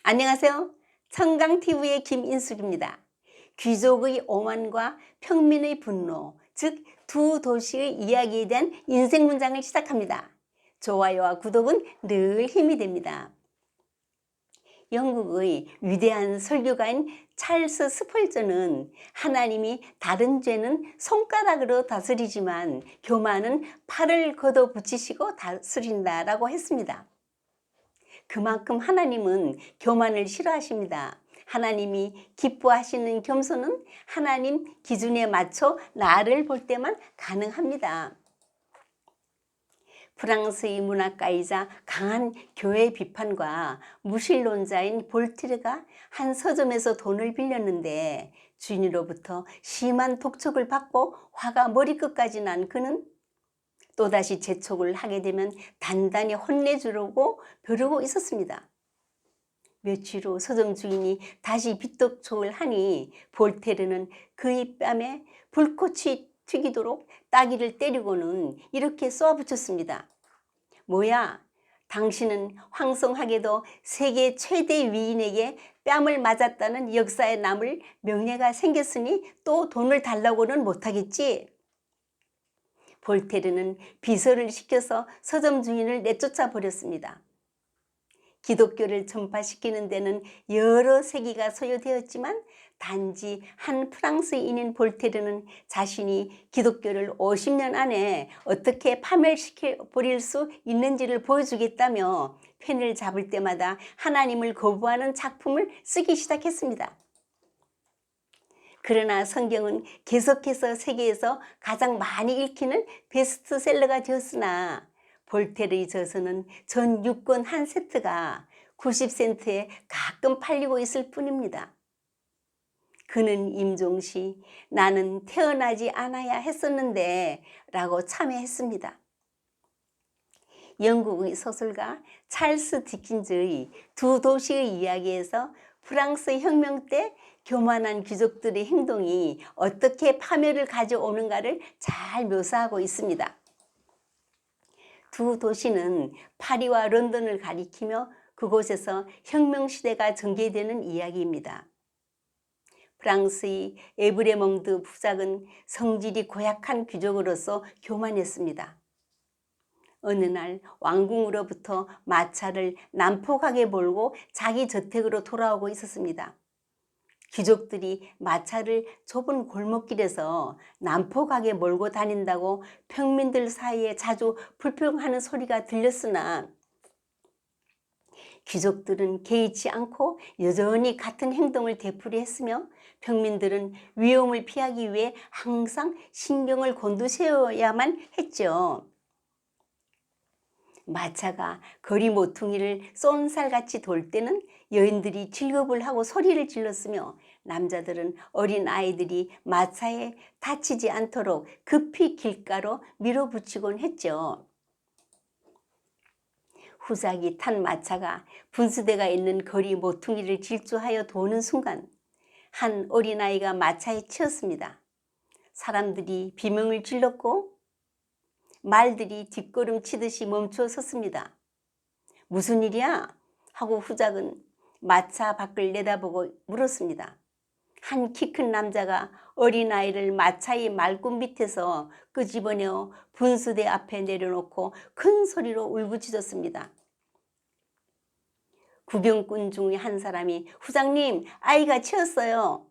안녕하세요. 청강TV의 김인숙입니다. 귀족의 오만과 평민의 분노, 즉 두 도시의 이야기에 대한 인생 문장을 시작합니다. 좋아요와 구독은 늘 힘이 됩니다. 영국의 위대한 설교가인 찰스 스펄전은 하나님이 다른 죄는 손가락으로 다스리지만 교만은 팔을 걷어붙이시고 다스린다라고 했습니다. 그만큼 하나님은 교만을 싫어하십니다. 하나님이 기뻐하시는 겸손은 하나님 기준에 맞춰 나를 볼 때만 가능합니다. 프랑스의 문학가이자 강한 교회 비판과 무신론자인 볼테르가 한 서점에서 돈을 빌렸는데 주인으로부터 심한 독촉을 받고 화가 머리끝까지 난 그는 또다시 재촉을 하게 되면 단단히 혼내주려고 벼르고 있었습니다. 며칠 후 서점 주인이 다시 빚독촉을 하니 볼테르는 그의 뺨에 불꽃이 튀기도록 따귀를 때리고는 이렇게 쏘아붙였습니다. 뭐야? 당신은 황송하게도 세계 최대 위인에게 뺨을 맞았다는 역사에 남을 명예가 생겼으니 또 돈을 달라고는 못하겠지? 볼테르는 비서를 시켜서 서점 주인을 내쫓아 버렸습니다. 기독교를 전파시키는 데는 여러 세기가 소요되었지만 단지 한 프랑스인인 볼테르는 자신이 기독교를 50년 안에 어떻게 파멸시켜 버릴 수 있는지를 보여주겠다며 펜을 잡을 때마다 하나님을 거부하는 작품을 쓰기 시작했습니다. 그러나 성경은 계속해서 세계에서 가장 많이 읽히는 베스트셀러가 되었으나 볼테르의 저서는 전 6권 한 세트가 90센트에 가끔 팔리고 있을 뿐입니다. 그는 임종시 나는 태어나지 않아야 했었는데 라고 참여했습니다. 영국의 소설가 찰스 디킨즈의 두 도시의 이야기에서 프랑스 혁명 때 교만한 귀족들의 행동이 어떻게 파멸을 가져오는가를 잘 묘사하고 있습니다. 두 도시는 파리와 런던을 가리키며 그곳에서 혁명시대가 전개되는 이야기입니다. 프랑스의 에브레몽드 부작은 성질이 고약한 귀족으로서 교만했습니다. 어느 날 왕궁으로부터 마차를 난폭하게 몰고 자기 저택으로 돌아오고 있었습니다. 귀족들이 마차를 좁은 골목길에서 난폭하게 몰고 다닌다고 평민들 사이에 자주 불평하는 소리가 들렸으나 귀족들은 개의치 않고 여전히 같은 행동을 되풀이했으며 평민들은 위험을 피하기 위해 항상 신경을 곤두세워야만 했죠. 마차가 거리 모퉁이를 쏜살같이 돌 때는 여인들이 즐겁을 하고 소리를 질렀으며 남자들은 어린 아이들이 마차에 다치지 않도록 급히 길가로 밀어붙이곤 했죠. 후작이 탄 마차가 분수대가 있는 거리 모퉁이를 질주하여 도는 순간 한 어린아이가 마차에 치였습니다. 사람들이 비명을 질렀고 말들이 뒷걸음치듯이 멈춰 섰습니다. 무슨 일이야? 하고 후작은 마차 밖을 내다보고 물었습니다. 한 키 큰 남자가 어린아이를 마차의 말굽 밑에서 끄집어내어 분수대 앞에 내려놓고 큰 소리로 울부짖었습니다. 구경꾼 중에 한 사람이 후작님, 아이가 치였어요.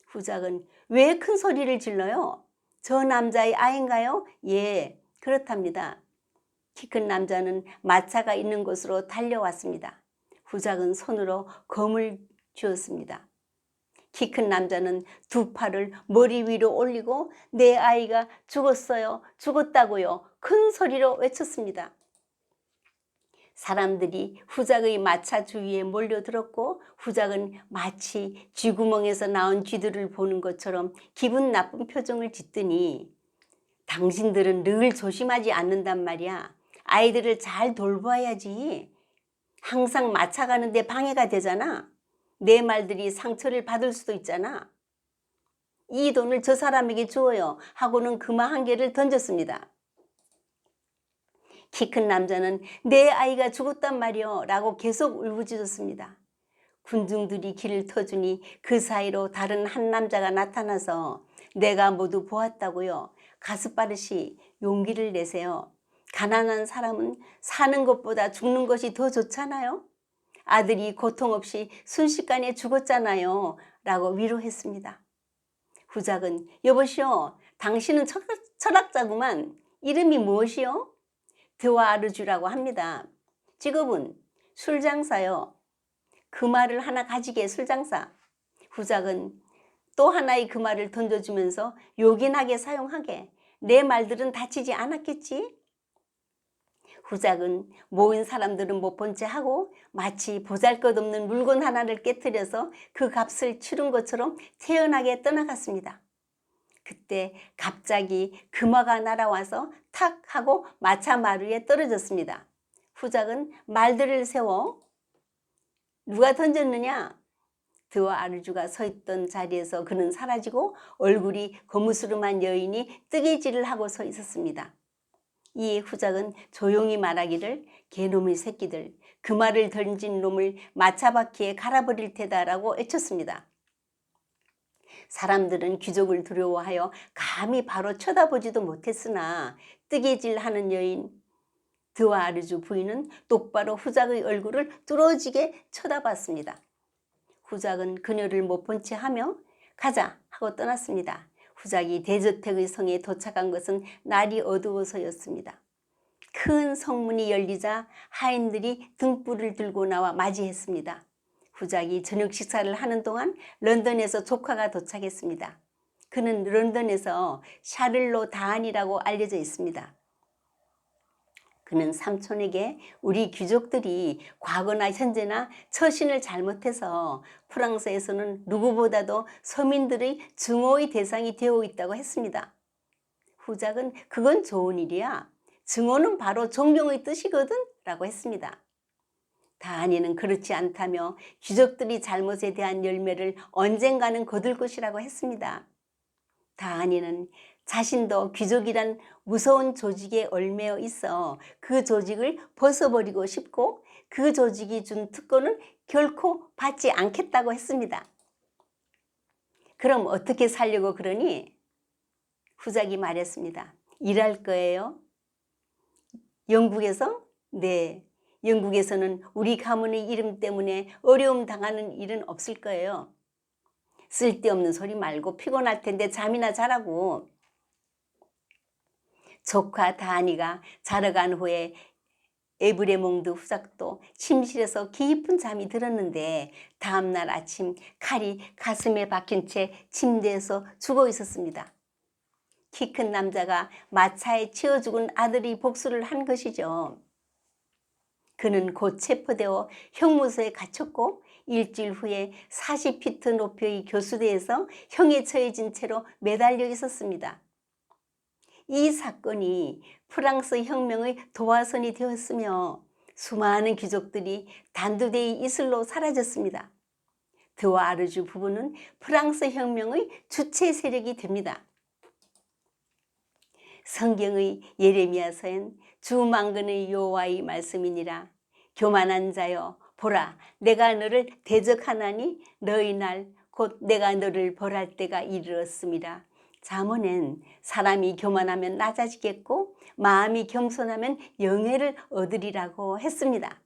후작은 왜 큰 소리를 질러요? 저 남자의 아이인가요? 예, 그렇답니다. 키 큰 남자는 마차가 있는 곳으로 달려왔습니다. 후작은 손으로 검을 쥐었습니다. 키 큰 남자는 두 팔을 머리 위로 올리고 내 아이가 죽었어요. 죽었다고요. 큰 소리로 외쳤습니다. 사람들이 후작의 마차 주위에 몰려들었고 후작은 마치 쥐구멍에서 나온 쥐들을 보는 것처럼 기분 나쁜 표정을 짓더니 당신들은 늘 조심하지 않는단 말이야. 아이들을 잘 돌봐야지. 항상 마차 가는데 방해가 되잖아. 내 말들이 상처를 받을 수도 있잖아. 이 돈을 저 사람에게 주어요 하고는 금화 한 개를 던졌습니다. 키 큰 남자는 내 아이가 죽었단 말이요 라고 계속 울부짖었습니다. 군중들이 길을 터주니 그 사이로 다른 한 남자가 나타나서 내가 모두 보았다고요. 가스빠르시 용기를 내세요. 가난한 사람은 사는 것보다 죽는 것이 더 좋잖아요. 아들이 고통 없이 순식간에 죽었잖아요. 라고 위로했습니다. 후작은 여보시오, 당신은 철학자구만. 이름이 무엇이요? 드와르주라고 합니다. 직업은 술장사요. 그 말을 하나 가지게 술장사. 후작은 또 하나의 그 말을 던져주면서 요긴하게 사용하게 내 말들은 다치지 않았겠지? 후작은 모인 사람들은 못 본 채 하고 마치 보잘것없는 물건 하나를 깨뜨려서 그 값을 치른 것처럼 태연하게 떠나갔습니다. 그때 갑자기 금화가 날아와서 탁 하고 마차 마루에 떨어졌습니다. 후작은 말들을 세워 누가 던졌느냐? 드와르주가 서 있던 자리에서 그는 사라지고 얼굴이 거무스름한 여인이 뜨개질을 하고 서 있었습니다. 이에 후작은 조용히 말하기를 개놈의 새끼들, 그 말을 던진 놈을 마차바퀴에 갈아버릴 테다라고 외쳤습니다. 사람들은 귀족을 두려워하여 감히 바로 쳐다보지도 못했으나 뜨개질하는 여인 드와르주 부인은 똑바로 후작의 얼굴을 뚫어지게 쳐다봤습니다. 후작은 그녀를 못 본 채 하며 가자 하고 떠났습니다. 후작이 대저택의 성에 도착한 것은 날이 어두워서였습니다. 큰 성문이 열리자 하인들이 등불을 들고 나와 맞이했습니다. 후작이 저녁 식사를 하는 동안 런던에서 조카가 도착했습니다. 그는 런던에서 샤를로 다한이라고 알려져 있습니다. 그는 삼촌에게 우리 귀족들이 과거나 현재나 처신을 잘못해서 프랑스에서는 누구보다도 서민들의 증오의 대상이 되어 있다고 했습니다. 후작은 그건 좋은 일이야. 증오는 바로 존경의 뜻이거든 라고 했습니다. 다한이는 그렇지 않다며 귀족들이 잘못에 대한 열매를 언젠가는 거둘 것이라고 했습니다. 다한이는 자신도 귀족이란 무서운 조직에 얽매여 있어 그 조직을 벗어버리고 싶고 그 조직이 준 특권을 결코 받지 않겠다고 했습니다. 그럼 어떻게 살려고 그러니? 후작이 말했습니다. 일할 거예요. 영국에서? 네. 영국에서는 우리 가문의 이름 때문에 어려움 당하는 일은 없을 거예요. 쓸데없는 소리 말고 피곤할 텐데 잠이나 자라고. 조카 다한이가 자러 간 후에 에브레몽드 후작도 침실에서 깊은 잠이 들었는데 다음날 아침 칼이 가슴에 박힌 채 침대에서 죽어 있었습니다. 키 큰 남자가 마차에 치여 죽은 아들이 복수를 한 것이죠. 그는 곧 체포되어 형무소에 갇혔고 일주일 후에 40피트 높이의 교수대에서 형에 처해진 채로 매달려 있었습니다. 이 사건이 프랑스 혁명의 도화선이 되었으며 수많은 귀족들이 단두대의 이슬로 사라졌습니다. 드와르주 부부는 프랑스 혁명의 주체 세력이 됩니다. 성경의 예레미야서엔 주만군의 여호와의 말씀이니라. 교만한 자여 보라, 내가 너를 대적하나니 너희 날 곧 내가 너를 벌할 때가 이르렀음이라. 잠언엔 사람이 교만하면 낮아지겠고 마음이 겸손하면 영예를 얻으리라고 했습니다.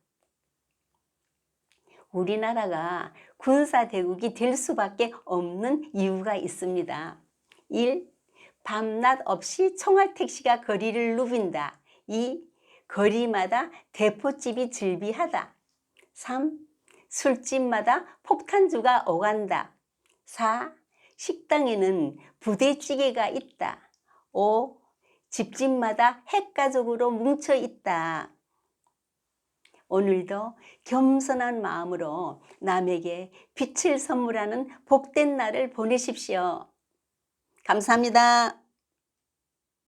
우리나라가 군사대국이 될 수밖에 없는 이유가 있습니다. 1. 밤낮 없이 총알택시가 거리를 누빈다. 2. 거리마다 대포집이 즐비하다. 3. 술집마다 폭탄주가 오간다. 4. 식당에는 부대찌개가 있다. 5. 집집마다 핵가족으로 뭉쳐 있다. 오늘도 겸손한 마음으로 남에게 빛을 선물하는 복된 날을 보내십시오. 감사합니다.